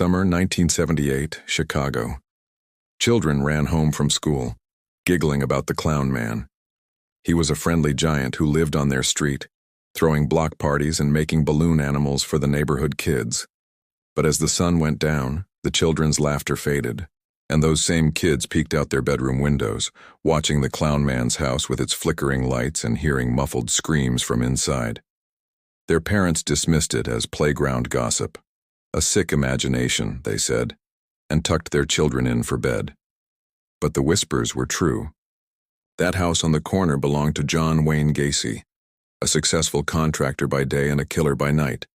Summer 1978, Chicago. Children ran home from school, giggling about the clown man. He was a friendly giant who lived on their street, throwing block parties and making balloon animals for the neighborhood kids. But as the sun went down, the children's laughter faded, and those same kids peeked out their bedroom windows, watching the clown man's house with its flickering lights and hearing muffled screams from inside. Their parents dismissed it as playground gossip. A sick imagination, they said, and tucked their children in for bed. But the whispers were true. That house on the corner belonged to John Wayne Gacy, a successful contractor by day and a killer by night.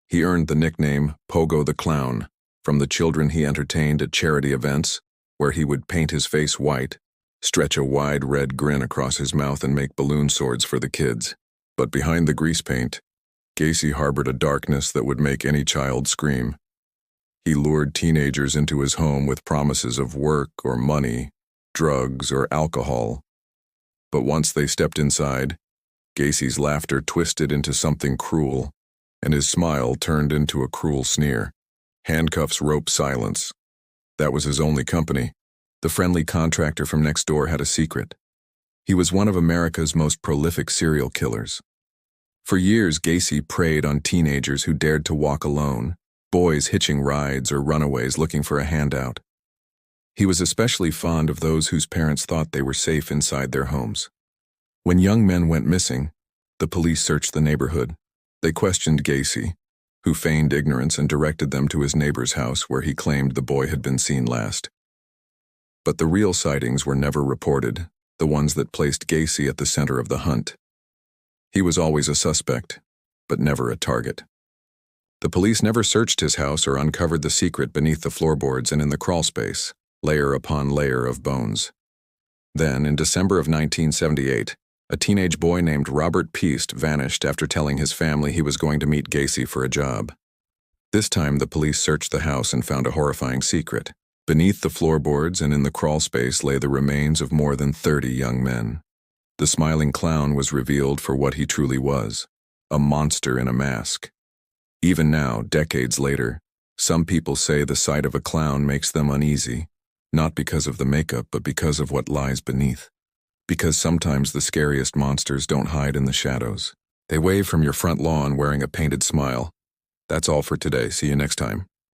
He earned the nickname Pogo the Clown from the children he entertained at charity events, where he would paint his face white, stretch a wide red grin across his mouth and make balloon swords for the kids. But behind the grease paint, Gacy harbored a darkness that would make any child scream. He lured teenagers into his home with promises of work or money, drugs or alcohol. But once they stepped inside, Gacy's laughter twisted into something cruel, and his smile turned into a cruel sneer. Handcuffs, rope, silence. That was his only company. The friendly contractor from next door had a secret. He was one of America's most prolific serial killers. For years, Gacy preyed on teenagers who dared to walk alone, boys hitching rides or runaways looking for a handout. He was especially fond of those whose parents thought they were safe inside their homes. When young men went missing, the police searched the neighborhood. They questioned Gacy, who feigned ignorance and directed them to his neighbor's house where he claimed the boy had been seen last. But the real sightings were never reported, the ones that placed Gacy at the center of the hunt. He was always a suspect, but never a target. The police never searched his house or uncovered the secret beneath the floorboards and in the crawlspace, layer upon layer of bones. Then, in December of 1978, a teenage boy named Robert Peast vanished after telling his family he was going to meet Gacy for a job. This time, the police searched the house and found a horrifying secret. Beneath the floorboards and in the crawlspace lay the remains of more than 30 young men. The smiling clown was revealed for what he truly was, a monster in a mask. Even now, decades later, some people say the sight of a clown makes them uneasy, not because of the makeup, but because of what lies beneath. Because sometimes the scariest monsters don't hide in the shadows. They wave from your front lawn wearing a painted smile. That's all for today. See you next time.